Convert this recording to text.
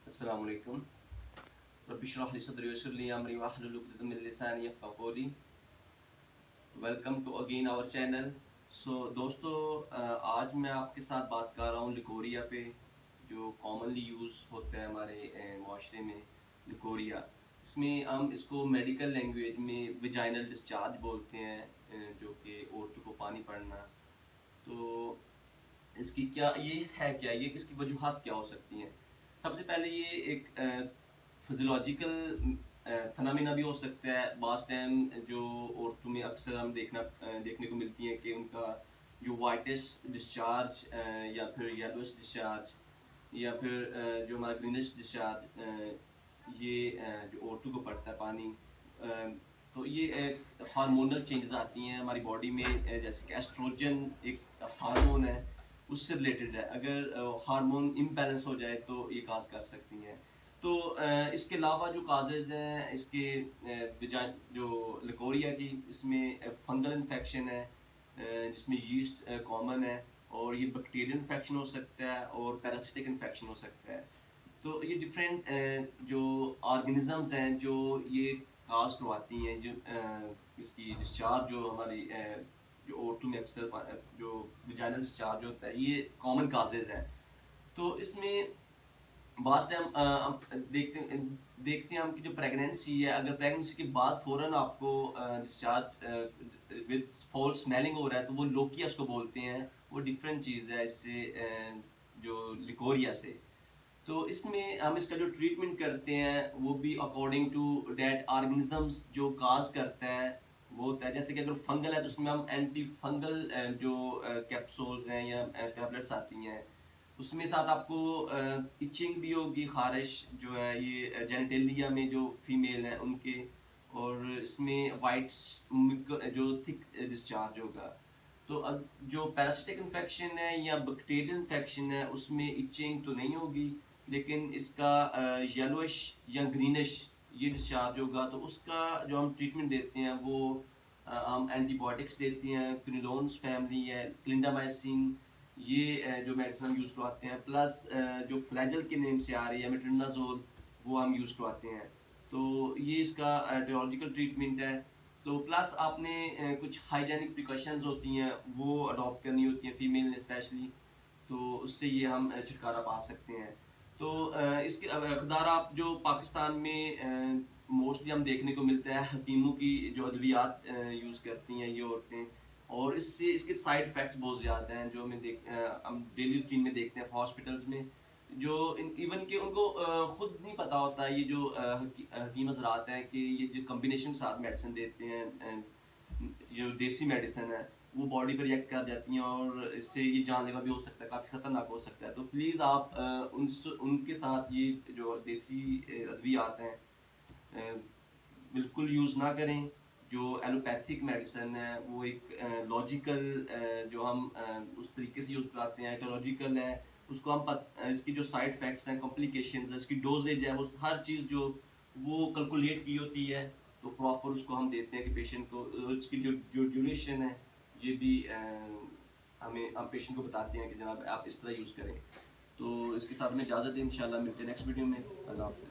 अस्सलाम वालेकुम। रब्बि इश्रह ली सदरी वयस्सिर ली अमरी वाहलुल उक़दतम मिन लिसानी यफ़क़हू क़ौली। Welcome to again our channel. दोस्तों, आज मैं आपके साथ बात कर रहा हूँ लिकोरिया पे, जो कॉमनली यूज़ होता है हमारे माशरे में। लिकोरिया, इसमें हम इसको मेडिकल लैंग्वेज में विजाइनल डिस्चार्ज बोलते हैं, जो कि औरतों को पानी पड़ना। तो इसकी क्या ये है, क्या ये इसकी वजूहात क्या हो सकती हैं? सबसे पहले ये एक फिजियोलॉजिकल फिनोमेना भी हो सकता है। बाज़ टाइम जो औरतों में अक्सर हम देखने को मिलती हैं कि उनका जो वाइटेस्ट डिस्चार्ज या फिर येलोइश डिस्चार्ज या फिर जो हमारा ग्रीनिश डिस्चार्ज, ये जो औरतों को पड़ता है पानी, तो ये हार्मोनल चेंजेस आती हैं हमारी बॉडी में। जैसे कि एस्ट्रोजन एक हार्मोन है, उससे रिलेटेड है। अगर हार्मोन इम्बैलेंस हो जाए तो ये काज कर सकती हैं। तो इसके अलावा जो काजेज हैं इसके, जो लिकोरिया की, इसमें फंगल इन्फेक्शन है, जिसमें यीस्ट कॉमन है, और ये बैक्टीरियल इन्फेक्शन हो सकता है और पैरासिटिक इन्फेक्शन हो सकता है। तो ये डिफरेंट जो ऑर्गेनिजम्स हैं जो ये काज करवाती हैं, जो इसकी डिस्चार्ज जो हमारी जो औरतों में अक्सर जो विजाइनल डिस्चार्ज होता है, ये कॉमन काजेज हैं। तो इसमें बास्ट टाइम देखते हैं हम कि जो प्रेगनेंसी है, अगर प्रेगनेंसी के बाद फ़ौरन आपको डिस्चार्ज विद फॉल स्मेलिंग हो रहा है, तो वो लोकिया उसको बोलते हैं। वो डिफरेंट चीज़ है इससे, जो लिकोरिया से। तो इसमें हम इसका जो ट्रीटमेंट करते हैं वो भी अकॉर्डिंग टू डेट ऑर्गेनिजम्स जो काज करता है वो होता है। जैसे कि अगर फंगल है तो उसमें हम एंटी फंगल जो कैप्सूल्स हैं या टैबलेट्स आती हैं, उसमें साथ आपको इचिंग भी होगी, खारिश जो है ये जेनिटेलिया में जो फीमेल हैं उनके, और इसमें वाइट जो थिक डिस्चार्ज होगा। तो अब जो पैरासिटिक इन्फेक्शन है या बैक्टीरियल इन्फेक्शन है उसमें इचिंग तो नहीं होगी, लेकिन इसका येलोइश या ग्रीनिश ये डिस्चार्ज होगा। तो उसका जो हम ट्रीटमेंट देते हैं वो हम एंटीबायोटिक्स देते हैं, क्विनोलोन्स फैमिली है, क्लिंडामाइसिन, ये जो मेडिसिन हम यूज़ करवाते हैं। प्लस जो फ्लैजल के नेम से आ रही है मेट्रोनिडाज़ोल, वो हम यूज़ करवाते हैं। तो ये इसका एटियोलॉजिकल ट्रीटमेंट है। तो प्लस आपने कुछ हाइजेनिक प्रिकॉशंस होती हैं वो अडॉप्ट करनी होती हैं फीमेल ने स्पेशली, तो उससे ये हम छुटकारा पा सकते हैं। तो इसके इक़दार आप जो पाकिस्तान में मोस्टली हम देखने को मिलता है, हकीमों की जो अद्वियात यूज़ करती हैं ये औरतें, और इससे इसके साइड इफ़ेक्ट्स बहुत ज़्यादा हैं जो हम डेली रूटीन में देखते हैं हॉस्पिटल्स में। जो इवन कि उनको खुद नहीं पता होता, ये जो हकीम हज़रात हैं, कि ये जो कॉम्बिनेशन के साथ मेडिसिन देते हैं, जो देसी मेडिसिन है वो बॉडी पर रिएक्ट कर जाती हैं और इससे ये जानलेवा भी हो सकता है, काफ़ी ख़तरनाक हो सकता है। तो प्लीज़ आप उनके साथ ये जो देसी अद्वियात हैं बिल्कुल यूज़ ना करें। जो एलोपैथिक मेडिसिन है वो एक लॉजिकल, जो हम उस तरीके से यूज़ कराते हैं, एटोलॉजिकल है, उसको हम इसकी जो साइड इफ़ेक्ट्स हैं, कॉम्प्लिकेशंस है, इसकी डोजेज है, वो हर चीज़ जो वो कैलकुलेट की होती है। तो प्रॉपर उसको हम देते हैं कि पेशेंट को इसकी जो जो ड्यूरेशन है ये भी हम पेशेंट को बताते हैं कि जनाब आप इस तरह यूज़ करें। तो इसके साथ में इजाज़त दें, इंशाल्लाह मिलते हैं नेक्स्ट वीडियो में। अल्लाह हाफ़िज़।